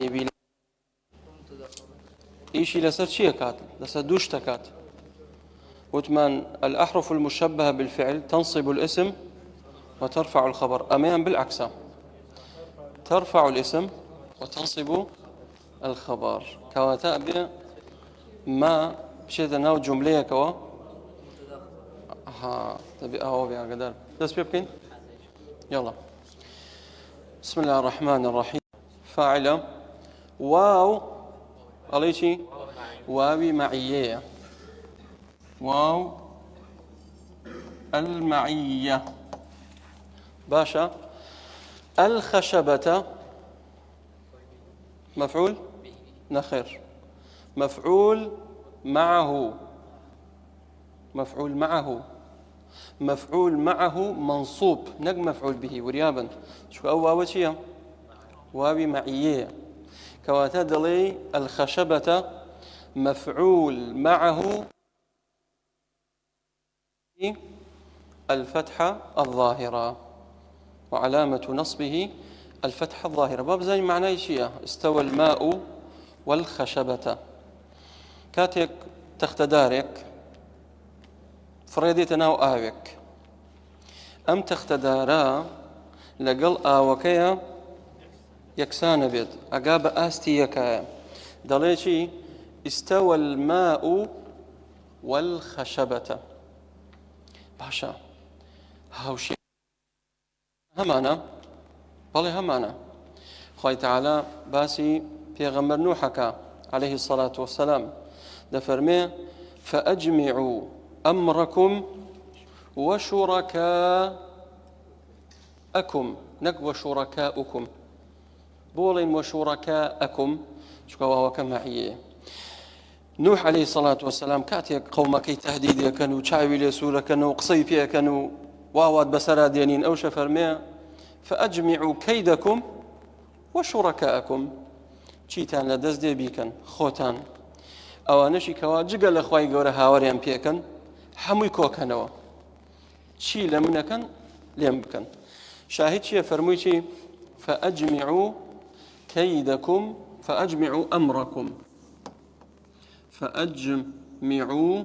جانبي إيشي لسر شيء كات لسر دوش تكات وثمان الأحرف المشبهة بالفعل تنصب الاسم وترفع الخبر، أمام بالعكس ترفع الاسم وتنصب الخبر. كواتأ ما بشيء ناو جملة كوا ها تبي أهو بيا قدر بس بيبكين يلا. بسم الله الرحمن الرحيم. فاعل واو عليشي واوي معية، واو المعية باشا. الخشبة مفعول نخير، مفعول معه، مفعول معه، مفعول معه منصوب نق مفعول به وريابا شو أول شيء واوي معية. كواتا دلي الخشبة مفعول معه الفتحة الظاهرة وعلامة نصبه الفتحة الظاهرة. باب زي معناه شيء استوى الماء والخشبة كاتك تختدارك فريدي تناو آوك أم تختدارا لقل آوكيا يكسان بيت أقاب آستي يكايا دليشي استوى الماء والخشبة باشا هاوشي همانا بلي همانا خوي تعالى باسي بيغمبر نوحك عليه الصلاة والسلام دفرمي فأجمعوا أمركم وشركاءكم نك وشركاؤكم بولين وشركاءكم شكوا وهو كمعية. نوح عليه الصلاة والسلام كاتي قومك تهديد كانوا شاوي لسورة كانوا قصيفية كانوا واواد بسرا دينين أو شفرمي فأجمعوا كيدكم وشركاءكم چیتان لە دەست دێ بیکەن خۆتان ئەوانەشی کەوا جگە لە خوای گەورە هاوەریان پێکەن هەمووی کۆکەنەوە چی لە منەکەن لێم بکەن. شاهد چیە فەرمووی چی فأجمعوا كيدكم فأجمعوا أمركم فأجمعوا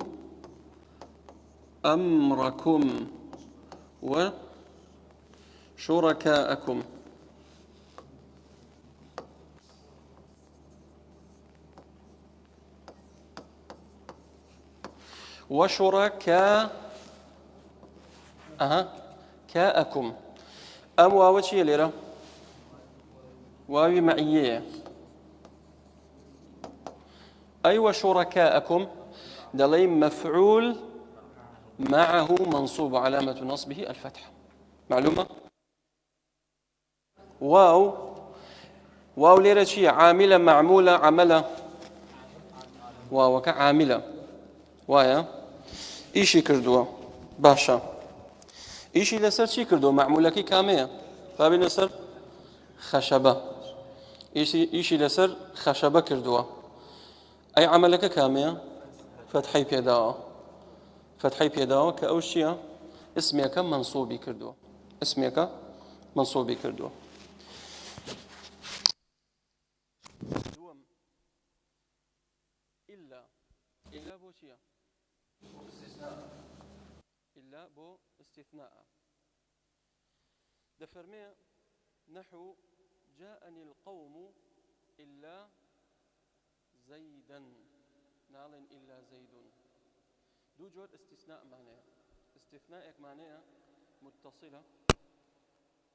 أمركم وشركاءكم كاءكم أم واو شي ليرة واوي معية أي وشركاءكم دلي مفعول معه منصوب علامة نصبه الفتحة. معلومة واو ليرة شي عاملة معمولة عملة واو كعاملة وايا إيشي كردوا باشا إيشي لسر شي كردوا معمولكي كامية فابي لسر خشبة إيشي لسر خشبة كردوا أي عملك كامية فتحي بيداوا كأوشيا اسمك منصوبي كردوا اسمك منصوبي كردوا. إلا بوشيا إلا بو استثناء دفرمي نحو جاءني القوم إلا زيدا نال إلا زيد دو جور استثناء معناه استثناءك معناه متصلة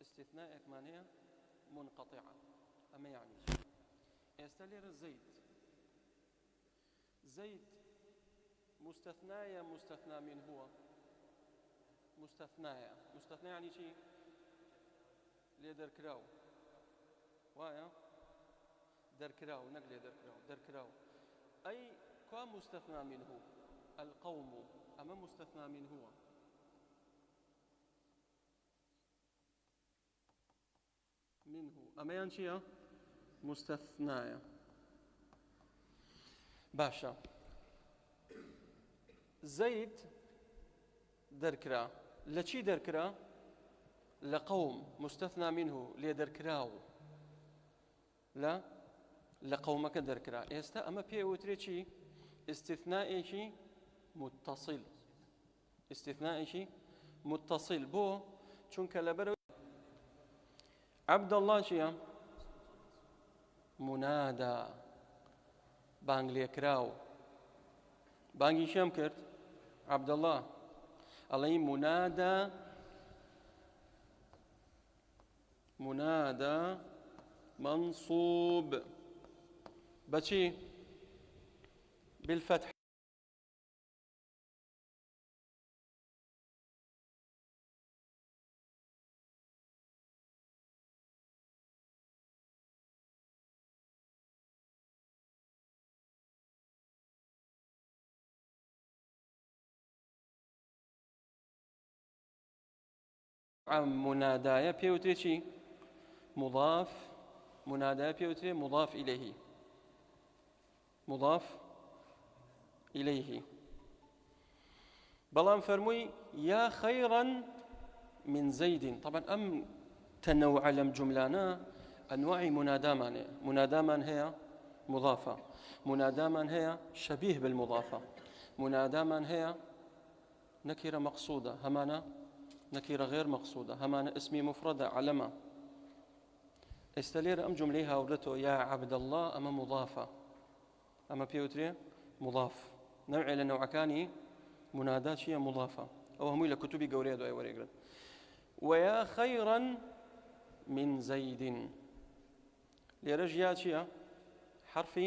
استثناءك معناه منقطعة أما يعني يستلر زيد مستثنايا مستثنى من هو مستثنايا مستثنى يعني شيء ليدر كراو وايا دركراو نقل دركراو أي كوا مستثنى منه القوم أما مستثنى من هو منه أما يعني شيء مستثنايا باشا زيد دركرا لشي دركرا لقوم مستثنى منه ليدركراو لا لقومك دركرا استا أما بيوتريشي استثناء شي متصل استثناء شي متصل بو چونك لبرو عبد الله شيا منادى بانغلي كراو بانغي شام كرت عبد الله علي منادى منصوب بشي بالفتح منادايا بيوتري مضاف منادى بيوتري مضاف إليه مضاف إليه بلان فرموي يا خيرا من زيد طبعا تنوع لم جملانا أنواع منادى من هي مضافة منادى من هي شبيه بالمضافة منادى من هي نكرة مقصودة همانا نكرة غير مقصودة همانا اسمي مفردة علمة استلير جمليها ورتو يا عبد الله أما مضافة أما بيوتري مضاف نوع لنوع كاني منادات شيء مضافة أو هم إلى كتب قورية دو أي ويا خيرا من زيد لرجيات شيء حرف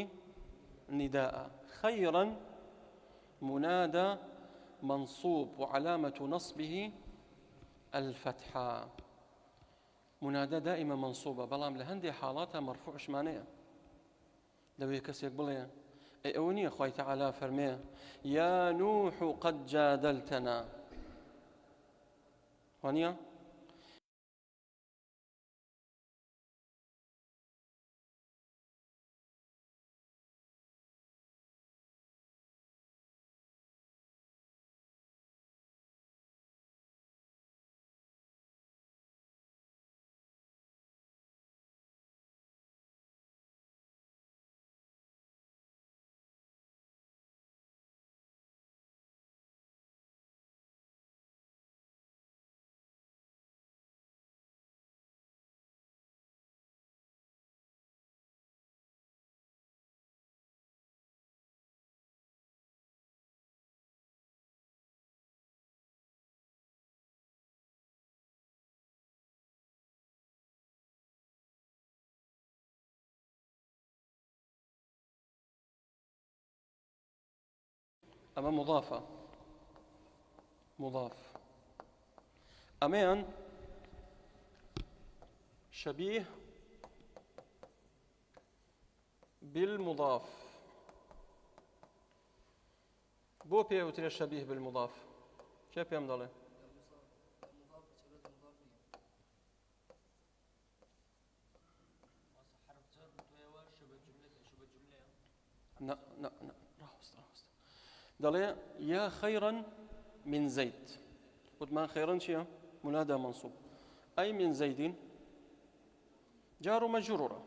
نداء خيرا منادى منصوب وعلامة نصبه الفتحة منادى دائما منصوبة بلام لهندي حالاتها مرفوع شمانية دوي كسيك بليا أوني أخوي تعالى فرميه يا نوح قد جادلتنا هونيا أما مضافة مضاف أمان شبيه بالمضاف بو بيوتري شبيه بالمضاف كيف يمضله لا راست دلي يا خيرا من زيد وما خيرا شيء منادى منصوب أي من زيد جار مجرورة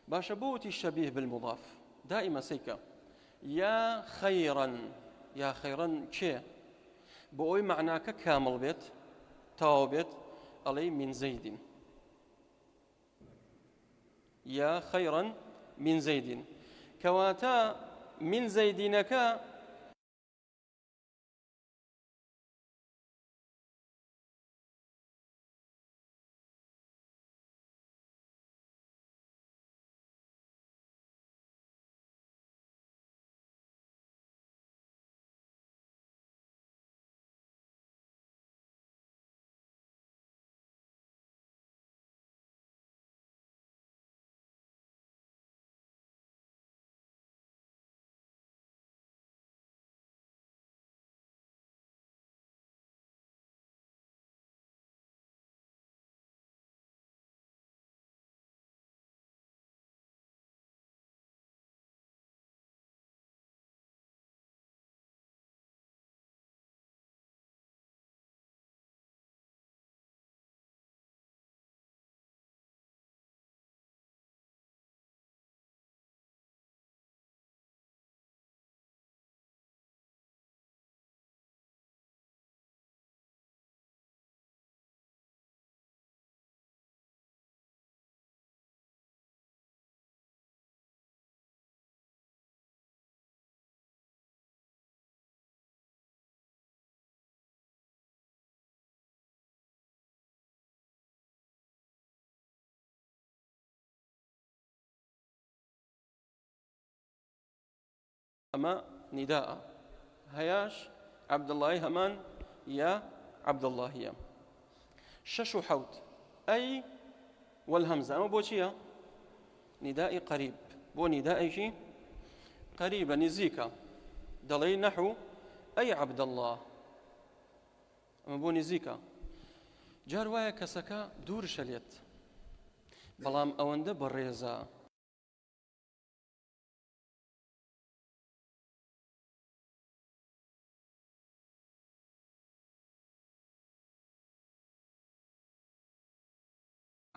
باشبوتي الشبيه بالمضاف دائما سيكا يا خيرا شيء بأوي معناك كامل بيت تاو بيت علي من زيد يا خيرا من زيد كواتا من زيدنك أما نداء هياش عبد الله همان يا عبد الله يا شش حوت أي والهمزة أما بوشيا نداء قريب بو نداء شيء قريبة نزيكا دلي نحو أي عبد الله أما بو نزيكا جار وایە کەسەکە دوورشە لێت بەڵام ئەوەندە بەڕێزە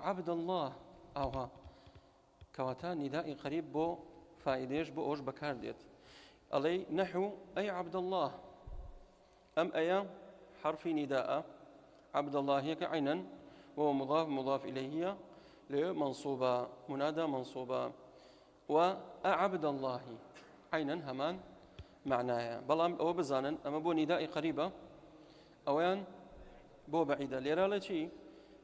عبد الله ئاها کەواتە ندائی قەریب بۆ فائدەیەش بۆ ئەوش بەکار دێت ئەڵێ نەحو ئەی عبد الله ئەم ئەیە حرفی نداء عبد الله هيك عينا وهو مضاف إليه لمنصوبة منادى منصوبة وأعبد الله عينا همان معناها بلام أو بزانا أما بو نداء قريبة أوان بو بعيدة ليرى شيء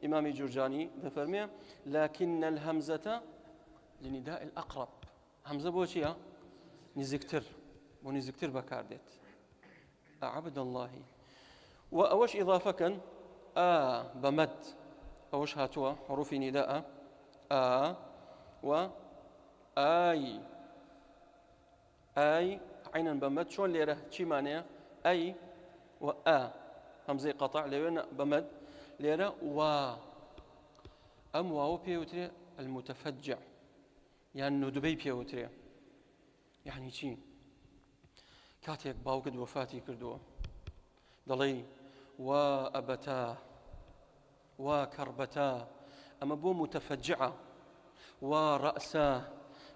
إمام جرجاني دفرمي لكن الهمزة لنداء الأقرب همزة بو شيء نزكتر ونزكتر بكاردت أعبد الله وأوش إضافة كان بمد أوش هاتوا حروف نداء و آي عينا بمد شون ليره شي معناه أي و همزة قطع ليرنا بمد ليره و أم واو بيوتري المتفجع يعني ندبي بيوتري يعني شي كاتيك باوكد وفاتي كردوه دلي وأبتاه وكربتاه أما بو متفجعة ورأساه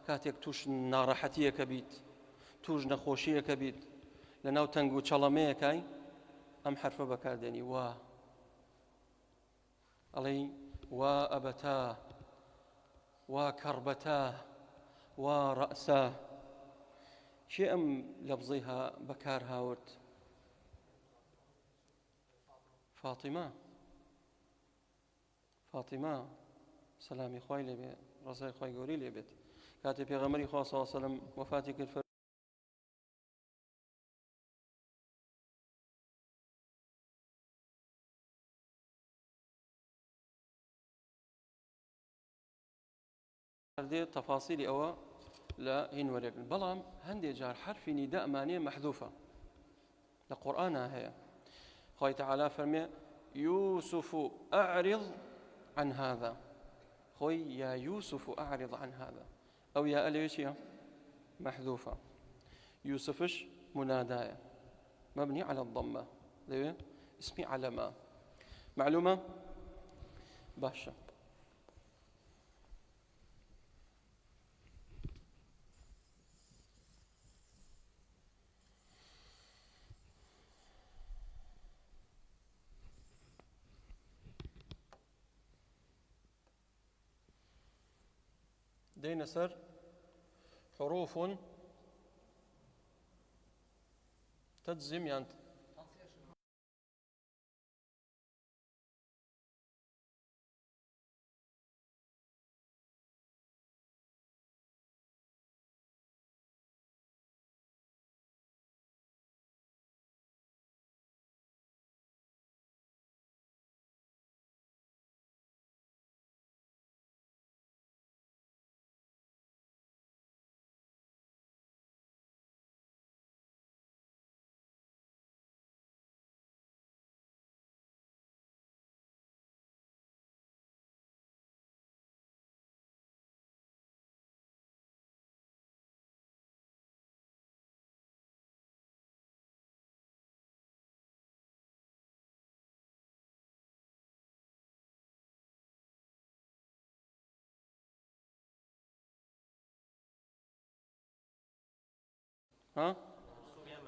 كاتيك توش نارحتية كبيت توش نخوشية كبيت لناو تنقو تشالمية كاي أم حرف بكارديني علي وأبتاه وكربتاه ورأساه شيء أم لفظيها بكار هاورت فاطمة سلامي خوي لبي رزاي خوي قوري لبيت كاتب پیغمبري خدا صلى الله عليه وسلم وفاتي كرد تفاصيل أو لا هين وريق بلام هندي جار حرف نداء معنيه محذوفة القرآن هي خوي تعالى فرمي يوسف أعرض عن هذا خوي يا يوسف أعرض عن هذا أو يا أليشيا محذوفة يوسفش منادايا مبني على الضمة اسمي علامة معلومة باشا دين سر حروف تجزم يعني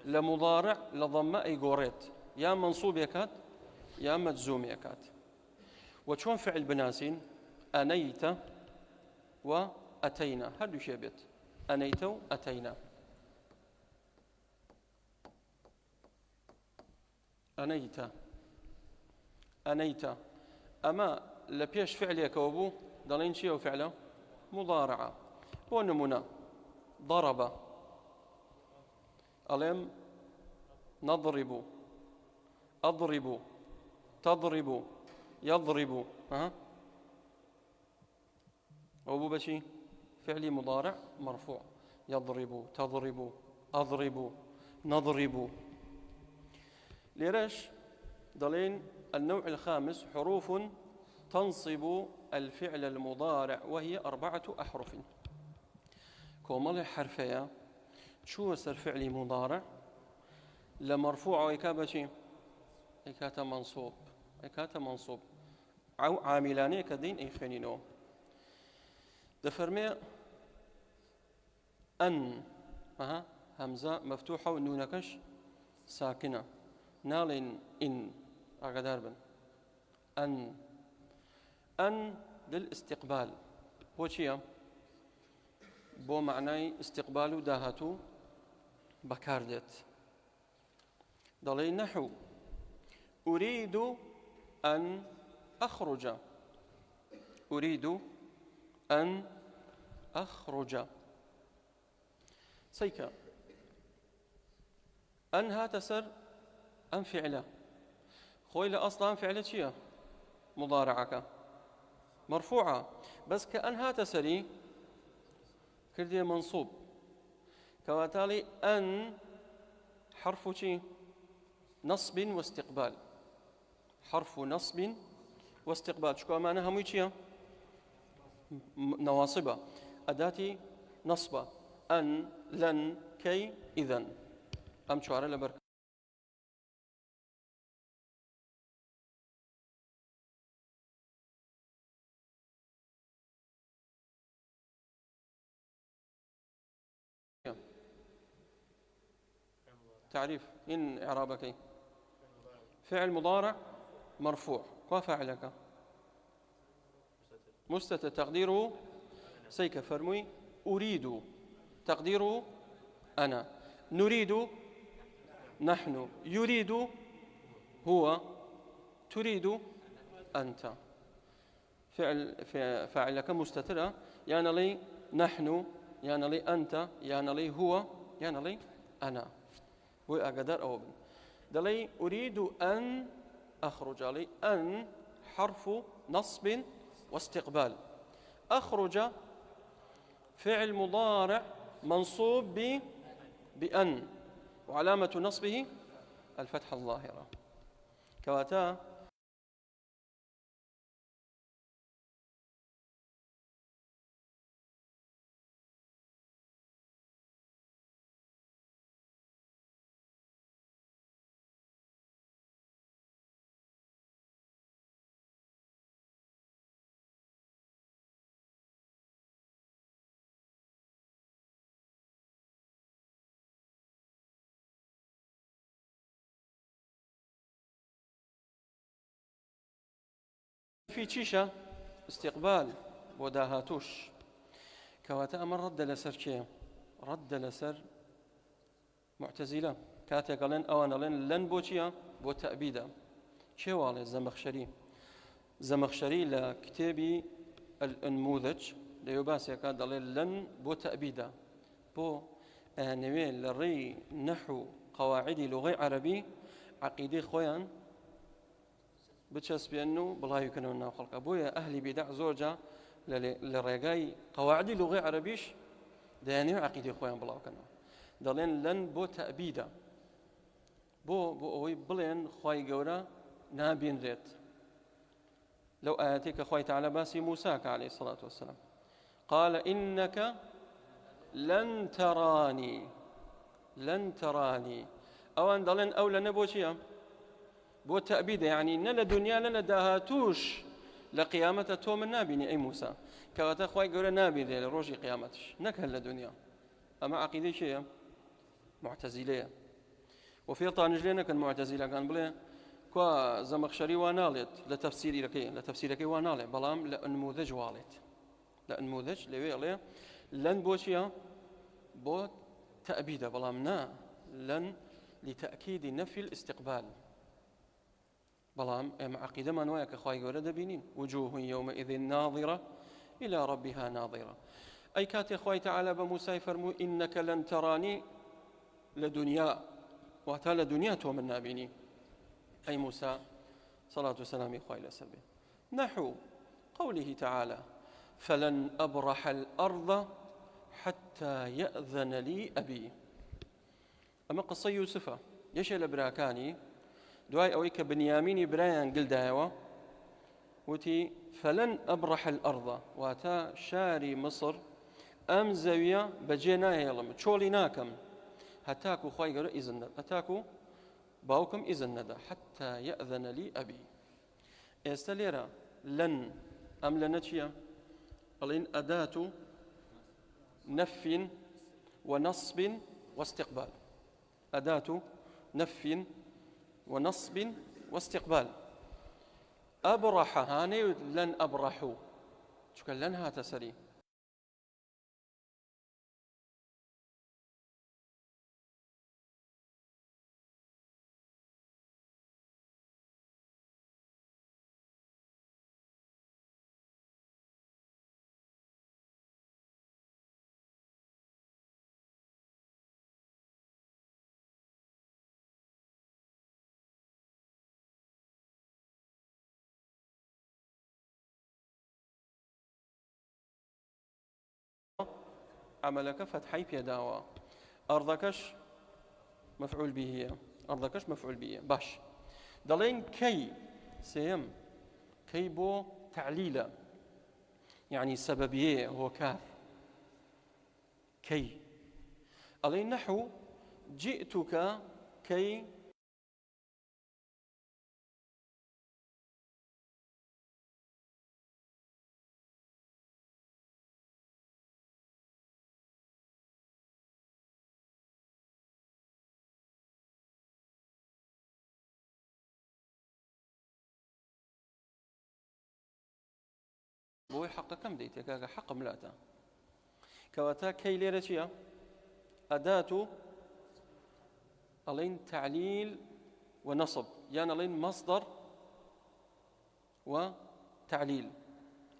لمضارع لضمة أي قوريت يا منصوب يكاد يا مجزوم يكاد وشون فعل بناسين أنيت وأتينا هل يشبت أنيت وأتينا أنيت أما لبيش فعل يكوبو دلين شيء وفعله مضارعة ونمنا ضرب ألم نضرب، أضرب، تضرب، يضرب. أبو بشي فعلي مضارع مرفوع، يضرب، تضرب، أضرب، نضرب. ليرش ضلين النوع الخامس حروف تنصب الفعل المضارع وهي 4 أحرف. كومل حرفية شو سر فعلي مضارع لمرفوع ويكابشي إكاتا منصوب، إكاتا منصوب أو عاملاني كدين أي خنينو دفرمي أن همزة مفتوحة ونونكش ساكنة نالين إن أقدر بن أن للاستقبال بوشيا بو معناي استقبال داهاتو بكاردت ضلي نحو أريد أن أخرج، أريد أن أخرج. سيكا أن هاتسر أن فعله خويلة أصلا فعلة شيء مضارعك مرفوعة بس كأن هاتسري كردي منصوب كواتالي أن حرف شيء نصب واستقبال، حرف نصب واستقبال. شكو أمانة همي شيء نواصبة أداتي نصبة أن لن كي إذن أم شعر لبرك تعريف إن إعرابك فعل مضارع مرفوع وفعلك مستتر تقديره سيك فرمي أريد تقديره أنا، نريد نحن، يريد هو، تريد أنت. فعلك مستترة يعني لي نحن، يعني لي أنت، يعني لي هو، يعني لي أنا. وأقدر أو دلي أريد أن أخرج لي أن حرف نصب واستقبال، أخرج فعل مضارع منصوب بأن وعلامة نصبه الفتحة الظاهرة كواتا في تشيشة استقبال وداهاتوش كواتا أمر رد لسر شيء رد لسر معتزلة كاتي قالن أوانا لن بوشيا بو تأبيدا شوالي زمخشري لكتابي النموذج ليباسي كاد لن بو تأبيدا بو نويل للري نحو قواعد لغة عربي عقيدة خوان بتشس بأنه بالله يكونوا خلق أبويا أهلي بدع زوجة للرجاي قواعد لغة عربيش داني عقيدة خوان بالله يكونوا دلين لن بو تأبيدا بو أوي بلين خواي جورا نابين ريت لو آتيك خواي تعالى باسي موسى عليه الصلاة والسلام قال إنك لن تراني أو أن دلين أو لنبوشيا بو تأبيدا يعني نلا دنيا لنا داهاتوش لقيامة توم النابيني أي موسى كواتا خواي جورا نابين ريت روجي قيامتش نكهل لدنيا أما عقيدة شيء معتزلية وفي طانجلين كان معتزلة كان بلي كوا زمخشري وانالت لتفسيرك وانالت بلام لنموذج والت لنموذج لوي لن بوشيا بو تأبيدا بلام نا لن لتأكيد نفي الاستقبال بلام ام عقيدة من وياك خواي ورد بينين وجوه يومئذ ناظرة إلى ربها ناظرة أي كاتي خواي تعالى بموسى فرمو إنك لن تراني لدنيا واتى لدنيا تو من نابيني أي موسى صلاة وسلام إخوة سبه نحو قوله تعالى فلن أبرح الأرض حتى يأذن لي أبي. أما قصة يوسف يشل براكاني دعاء أويك بنياميني برايان قلدايوا وتي فلن أبرح الأرض واتا شاري مصر أم زاوية بجينا يلم تشولي ناكم هتاكو خواي قالوا إذن هتاكو باوكم إذن ندى حتى يأذن لي أبي. استليرا لن أم لنتشيا قالين أداة نف ونصب واستقبال. أداة نف ونصب واستقبال. أبرح هاني لن أبرحوا شكرا لن هات سري عملك فتحي بيداوا أرضكش مفعول به أرضكش مفعول به باش دلين كي سيم كي بو تعليلا يعني سببيه هو كاف كي ألين نحو جئتك كي بوي حق كم ديتك حق ملاتا كواتا كي ليرتيا أداة ألين تعليل ونصب يعني ألين مصدر وتعليل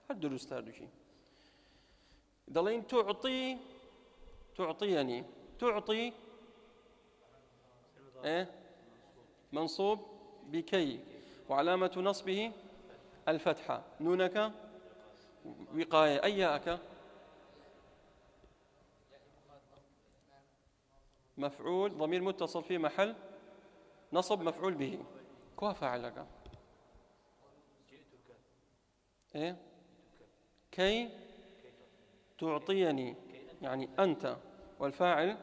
هالدروس تاردوشي دلين تعطيني تعطي منصوب بكي وعلامة نصبه الفتحة نونك وقاية أياك مفعول ضمير متصل في محل نصب مفعول به كوا فاعلك كي تعطيني يعني أنت والفاعل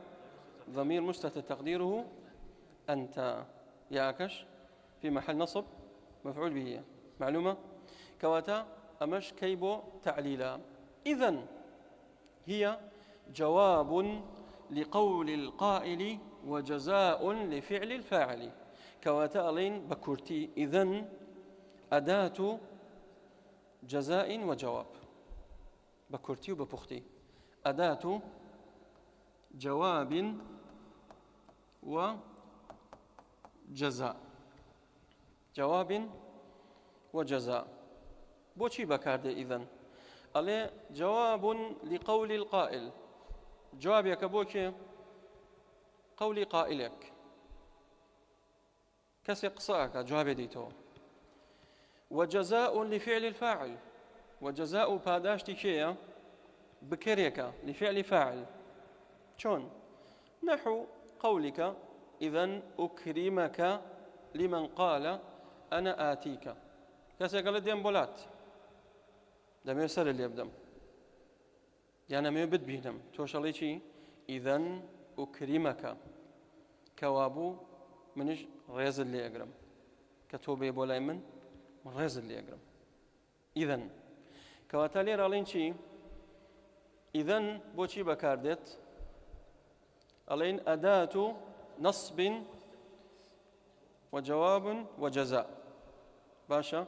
ضمير مستتر تقديره أنت ياكش في محل نصب مفعول به معلومة كواتا أمش كيبو تعليلا إذن هي جواب لقول القائل وجزاء لفعل الفاعل كواتا ألين بكورتي إذن أداة جزاء وجواب بكورتي وببختي أداة جواب وجزاء جواب وجزاء بوشي بكارده إذن ألي جواب لقول القائل جواب يكبوشي قولي قائلك كسي قصاك جواب ديتو وجزاء لفعل الفاعل وجزاء باداشتي شيء بكريك لفعل فاعل شون نحو قولك إذن أكرمك لمن قال أنا آتيك كسي قال ديم بولات دم يسر اللي يبدم يعني ما يبد بينهم توصلي شيء إذن أكرمك كوابو منش ريز اللي أقرم كتوبي بولاي من ريز اللي أقرم إذن كواتالي رالين شيء إذن بوشي بكاردت ألين أداة نصب وجواب وجزاء باشا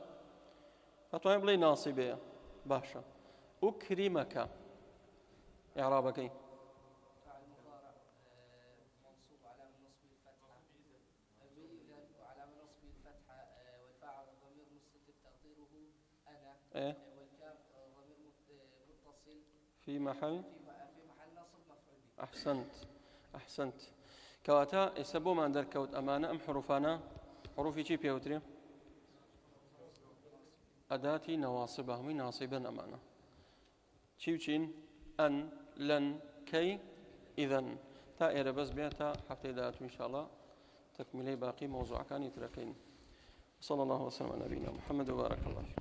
أطوان بلي ناصبية باشا أكرمك إعرابك فاعل مضارع منصوب علامة نصب الفتحة علامة نصب الفتحة والفاعل ضمير مستتر تقديره أنا والكاف ضمير متصل في محل نصب مفعول به. أحسنت كواتا يسبو ما عندك كوت أمانة أم حروفانا حروفي شي بيوتري أداتي نواصبها من ناصبا أمانة تشين أن لن كي إذن تائر بس بيتا حتى إذا إن شاء الله تكملي باقي موضوع كان يتركين صلى الله وسلم على نبينا محمد وبارك الله فيك